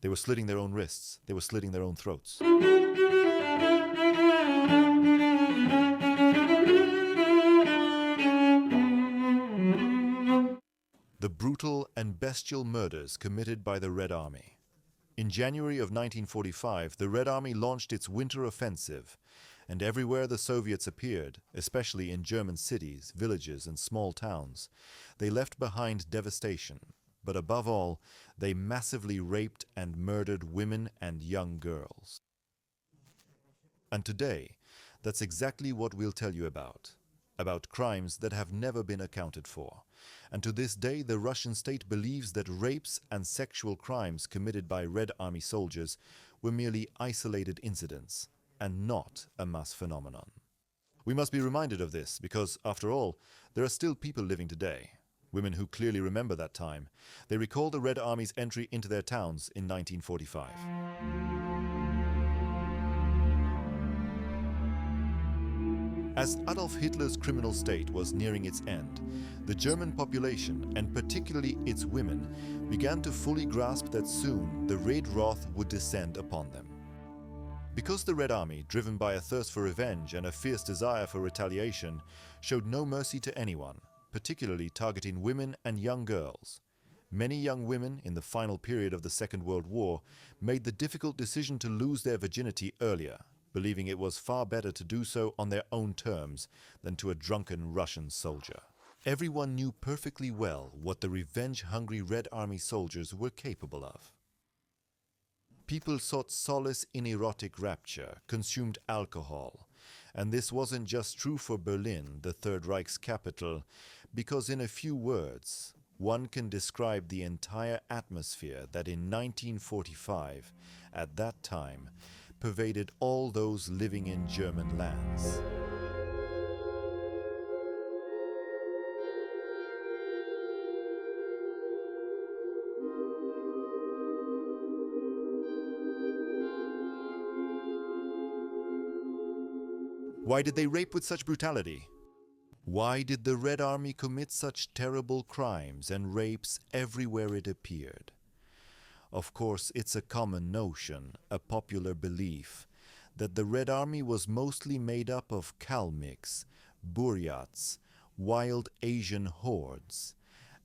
They were slitting their own wrists. They were slitting their own throats. The brutal and bestial murders committed by the Red Army. In January of 1945, the Red Army launched its winter offensive, and everywhere the Soviets appeared, especially in German cities, villages, and small towns, they left behind devastation. But above all, they massively raped and murdered women and young girls. And today, that's exactly what we'll tell you about crimes that have never been accounted for. And to this day, the Russian state believes that rapes and sexual crimes committed by Red Army soldiers were merely isolated incidents and not a mass phenomenon. We must be reminded of this because, after all, there are still people living today, women who clearly remember that time. They recall the Red Army's entry into their towns in 1945. As Adolf Hitler's criminal state was nearing its end, the German population, and particularly its women, began to fully grasp that soon the Red Wrath would descend upon them. Because the Red Army, driven by a thirst for revenge and a fierce desire for retaliation, showed no mercy to anyone, particularly targeting women and young girls, many young women in the final period of the Second World War made the difficult decision to lose their virginity earlier, believing it was far better to do so on their own terms than to a drunken Russian soldier. Everyone knew perfectly well what the revenge-hungry Red Army soldiers were capable of. People sought solace in erotic rapture, consumed alcohol, and this wasn't just true for Berlin, the Third Reich's capital, because in a few words, one can describe the entire atmosphere that in 1945, at that time, pervaded all those living in German lands. Why did they rape with such brutality? Why did the Red Army commit such terrible crimes and rapes everywhere it appeared? Of course, it's a common notion, a popular belief, that the Red Army was mostly made up of Kalmyks, Buryats, wild Asian hordes,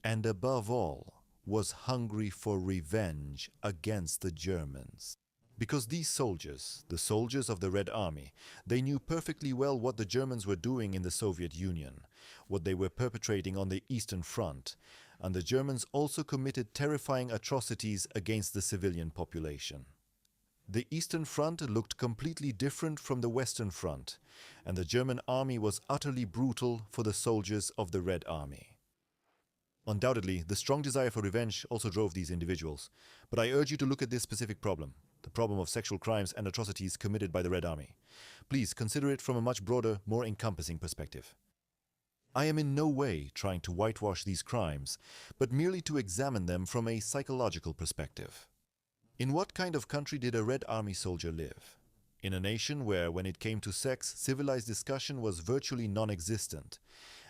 and above all, was hungry for revenge against the Germans. Because these soldiers, the soldiers of the Red Army, they knew perfectly well what the Germans were doing in the Soviet Union, what they were perpetrating on the Eastern Front, and the Germans also committed terrifying atrocities against the civilian population. The Eastern Front looked completely different from the Western Front, and the German army was utterly brutal for the soldiers of the Red Army. Undoubtedly, the strong desire for revenge also drove these individuals, but I urge you to look at this specific problem, the problem of sexual crimes and atrocities committed by the Red Army. Please consider it from a much broader, more encompassing perspective. I am in no way trying to whitewash these crimes, but merely to examine them from a psychological perspective. In what kind of country did a Red Army soldier live? In a nation where, when it came to sex, civilized discussion was virtually non-existent,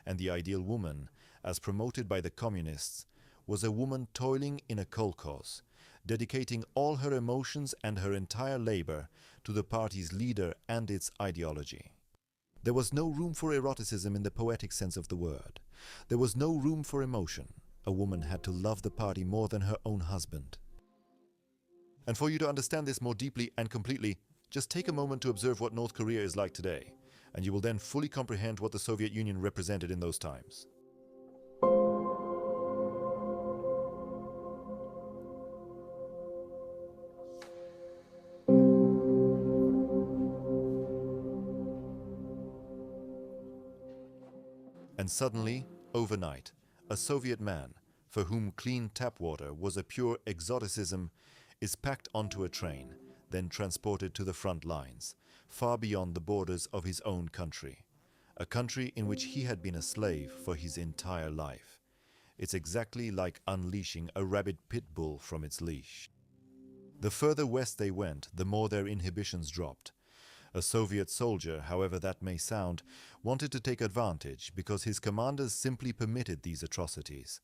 and the ideal woman, as promoted by the communists, was a woman toiling in a kolkhoz, dedicating all her emotions and her entire labor to the party's leader and its ideology. There was no room for eroticism in the poetic sense of the word. There was no room for emotion. A woman had to love the party more than her own husband. And for you to understand this more deeply and completely, just take a moment to observe what North Korea is like today, and you will then fully comprehend what the Soviet Union represented in those times. And suddenly, overnight, a Soviet man, for whom clean tap water was a pure exoticism, is packed onto a train, then transported to the front lines, far beyond the borders of his own country, a country in which he had been a slave for his entire life. It's exactly like unleashing a rabid pit bull from its leash. The further west they went, the more their inhibitions dropped. A Soviet soldier, however that may sound, wanted to take advantage because his commanders simply permitted these atrocities.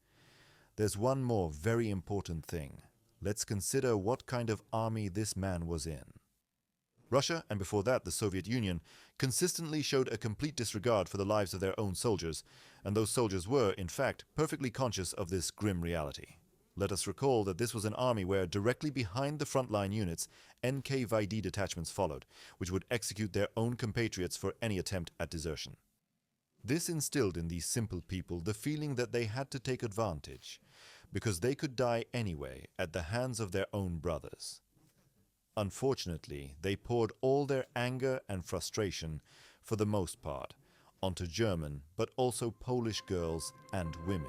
There's one more very important thing. Let's consider what kind of army this man was in. Russia, and before that the Soviet Union, consistently showed a complete disregard for the lives of their own soldiers, and those soldiers were, in fact, perfectly conscious of this grim reality. Let us recall that this was an army where, directly behind the frontline units, NKVD detachments followed, which would execute their own compatriots for any attempt at desertion. This instilled in these simple people the feeling that they had to take advantage, because they could die anyway at the hands of their own brothers. Unfortunately, they poured all their anger and frustration, for the most part, onto German but also Polish girls and women.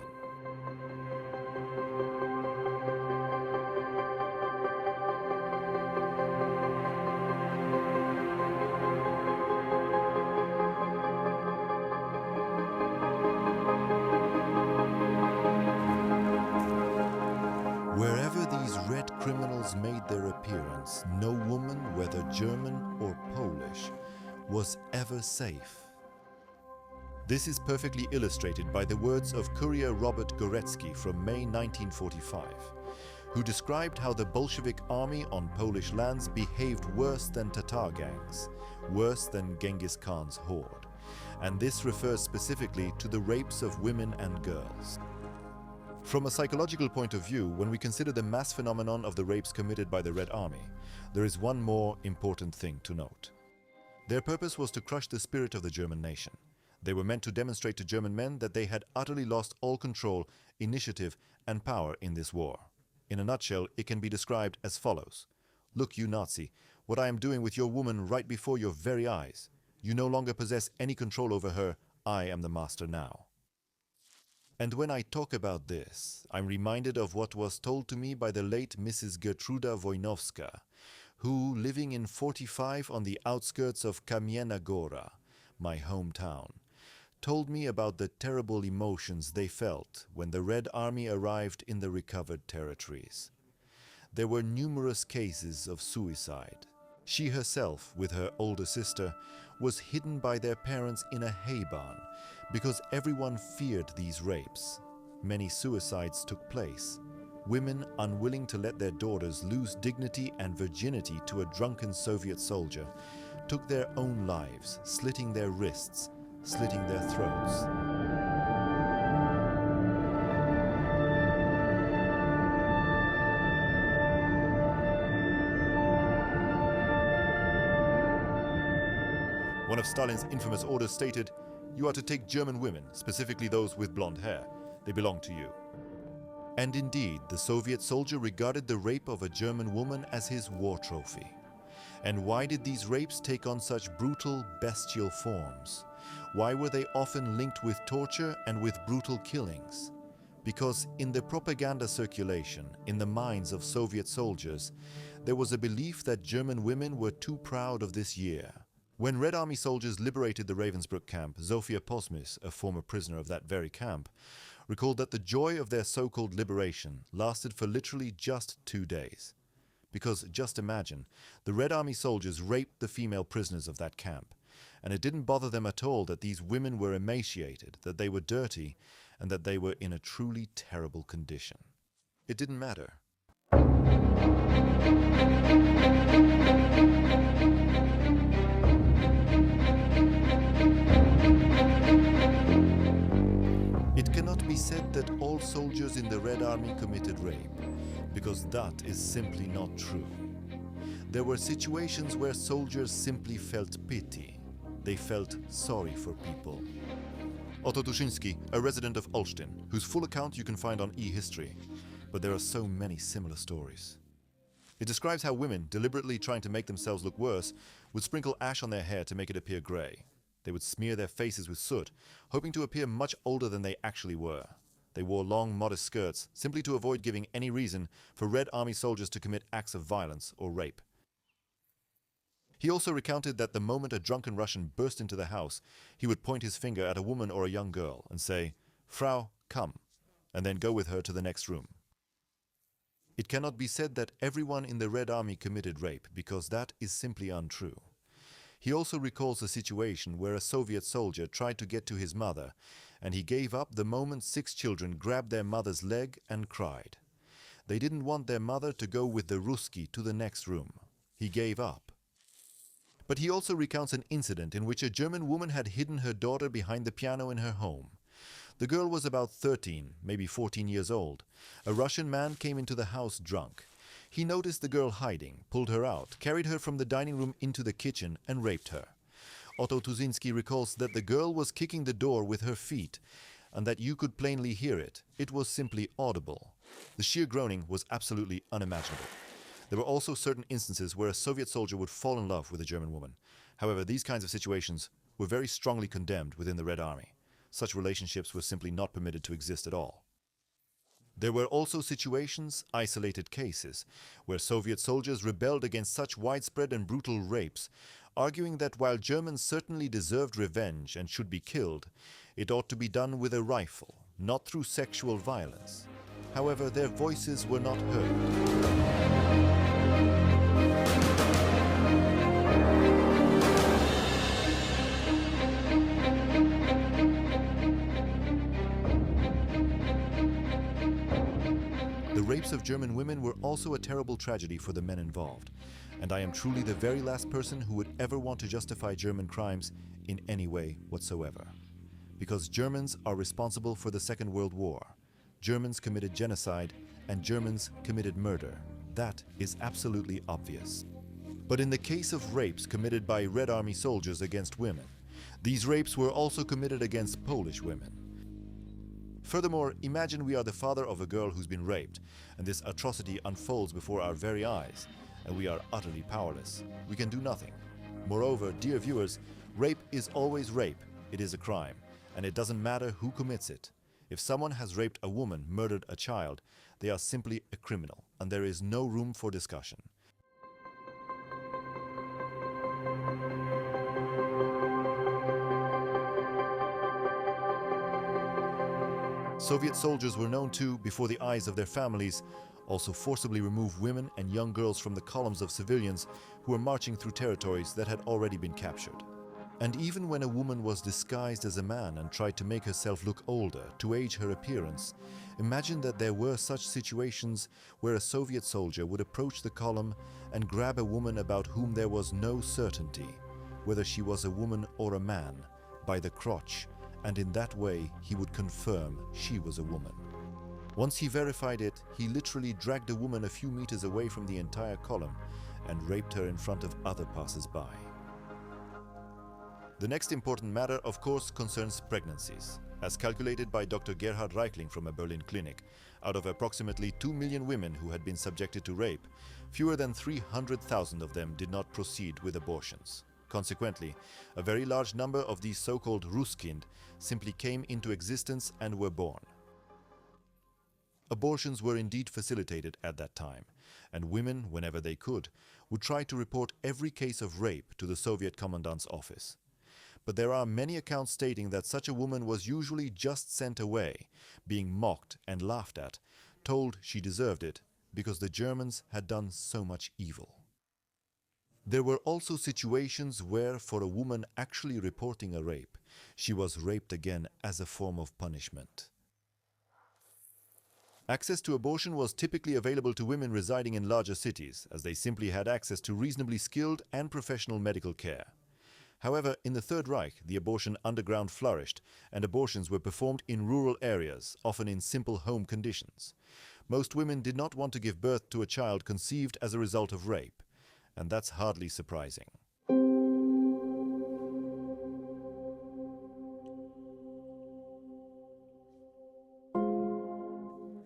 Wherever these red criminals made their appearance, no woman, whether German or Polish, was ever safe. This is perfectly illustrated by the words of Courier Robert Gorecki from May 1945, who described how the Bolshevik army on Polish lands behaved worse than Tatar gangs, worse than Genghis Khan's horde, and this refers specifically to the rapes of women and girls. From a psychological point of view, when we consider the mass phenomenon of the rapes committed by the Red Army, there is one more important thing to note. Their purpose was to crush the spirit of the German nation. They were meant to demonstrate to German men that they had utterly lost all control, initiative, and power in this war. In a nutshell, it can be described as follows. Look, you Nazi, what I am doing with your woman right before your very eyes. You no longer possess any control over her. I am the master now. And when I talk about this, I'm reminded of what was told to me by the late Mrs. Gertruda Wojnowska, who, living in 45 on the outskirts of Kamienna Góra, my hometown, told me about the terrible emotions they felt when the Red Army arrived in the recovered territories. There were numerous cases of suicide. She herself, with her older sister, was hidden by their parents in a hay barn because everyone feared these rapes. Many suicides took place. Women, unwilling to let their daughters lose dignity and virginity to a drunken Soviet soldier, took their own lives, slitting their wrists, slitting their throats. One of Stalin's infamous orders stated, "You are to take German women, specifically those with blonde hair. They belong to you." And indeed, the Soviet soldier regarded the rape of a German woman as his war trophy. And why did these rapes take on such brutal, bestial forms? Why were they often linked with torture and with brutal killings? Because in the propaganda circulation, in the minds of Soviet soldiers, there was a belief that German women were too proud of this year. When Red Army soldiers liberated the Ravensbrück camp, Zofia Posmis, a former prisoner of that very camp, recalled that the joy of their so-called liberation lasted for literally just 2 days. Because, just imagine, the Red Army soldiers raped the female prisoners of that camp, and it didn't bother them at all that these women were emaciated, that they were dirty, and that they were in a truly terrible condition. It didn't matter. It cannot be said that all soldiers in the Red Army committed rape, because that is simply not true. There were situations where soldiers simply felt pity. They felt sorry for people. Otto Tuszyński, a resident of Olsztyn, whose full account you can find on eHistory, but there are so many similar stories. It describes how women, deliberately trying to make themselves look worse, would sprinkle ash on their hair to make it appear grey. They would smear their faces with soot, hoping to appear much older than they actually were. They wore long, modest skirts, simply to avoid giving any reason for Red Army soldiers to commit acts of violence or rape. He also recounted that the moment a drunken Russian burst into the house, he would point his finger at a woman or a young girl and say, "Frau, come," and then go with her to the next room. It cannot be said that everyone in the Red Army committed rape, because that is simply untrue. He also recalls a situation where a Soviet soldier tried to get to his mother, and he gave up the moment 6 children grabbed their mother's leg and cried. They didn't want their mother to go with the Ruski to the next room. He gave up. But he also recounts an incident in which a German woman had hidden her daughter behind the piano in her home. The girl was about 13, maybe 14 years old. A Russian man came into the house drunk. He noticed the girl hiding, pulled her out, carried her from the dining room into the kitchen and raped her. Otto Tuzinski recalls that the girl was kicking the door with her feet and that you could plainly hear it. It was simply audible. The sheer groaning was absolutely unimaginable. There were also certain instances where a Soviet soldier would fall in love with a German woman. However, these kinds of situations were very strongly condemned within the Red Army. Such relationships were simply not permitted to exist at all. There were also situations, isolated cases, where Soviet soldiers rebelled against such widespread and brutal rapes, arguing that while Germans certainly deserved revenge and should be killed, it ought to be done with a rifle, not through sexual violence. However, their voices were not heard. The rapes of German women were also a terrible tragedy for the men involved, and I am truly the very last person who would ever want to justify German crimes in any way whatsoever. Because Germans are responsible for the Second World War. Germans committed genocide and Germans committed murder. That is absolutely obvious. But in the case of rapes committed by Red Army soldiers against women, these rapes were also committed against Polish women. Furthermore, imagine we are the father of a girl who's been raped, and this atrocity unfolds before our very eyes, and we are utterly powerless. We can do nothing. Moreover, dear viewers, rape is always rape. It is a crime, and it doesn't matter who commits it. If someone has raped a woman, murdered a child, they are simply a criminal, and there is no room for discussion. Soviet soldiers were known to, before the eyes of their families, also forcibly remove women and young girls from the columns of civilians who were marching through territories that had already been captured. And even when a woman was disguised as a man and tried to make herself look older to age her appearance, imagine that there were such situations where a Soviet soldier would approach the column and grab a woman about whom there was no certainty, whether she was a woman or a man, by the crotch, and in that way he would confirm she was a woman. Once he verified it, he literally dragged the woman a few meters away from the entire column and raped her in front of other passers-by. The next important matter, of course, concerns pregnancies. As calculated by Dr. Gerhard Reichling from a Berlin clinic, out of approximately 2 million women who had been subjected to rape, fewer than 300,000 of them did not proceed with abortions. Consequently, a very large number of these so-called Ruskind simply came into existence and were born. Abortions were indeed facilitated at that time, and women, whenever they could, would try to report every case of rape to the Soviet commandant's office. But there are many accounts stating that such a woman was usually just sent away, being mocked and laughed at, told she deserved it, because the Germans had done so much evil. There were also situations where, for a woman actually reporting a rape, she was raped again as a form of punishment. Access to abortion was typically available to women residing in larger cities, as they simply had access to reasonably skilled and professional medical care. However, in the Third Reich, the abortion underground flourished, and abortions were performed in rural areas, often in simple home conditions. Most women did not want to give birth to a child conceived as a result of rape, and that's hardly surprising.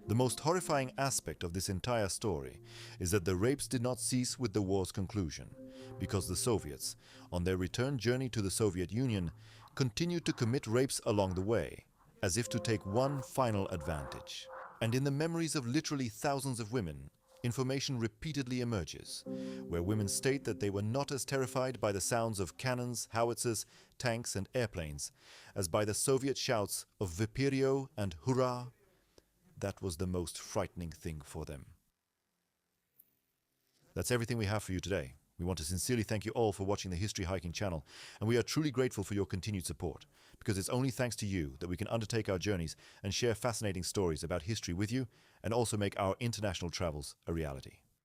The most horrifying aspect of this entire story is that the rapes did not cease with the war's conclusion, because the Soviets, on their return journey to the Soviet Union, continued to commit rapes along the way, as if to take one final advantage. And in the memories of literally thousands of women, information repeatedly emerges, where women state that they were not as terrified by the sounds of cannons, howitzers, tanks and airplanes as by the Soviet shouts of Vyperio and Hurrah. That was the most frightening thing for them. That's everything we have for you today. We want to sincerely thank you all for watching the History Hiking channel, and we are truly grateful for your continued support, because it's only thanks to you that we can undertake our journeys and share fascinating stories about history with you, and also make our international travels a reality.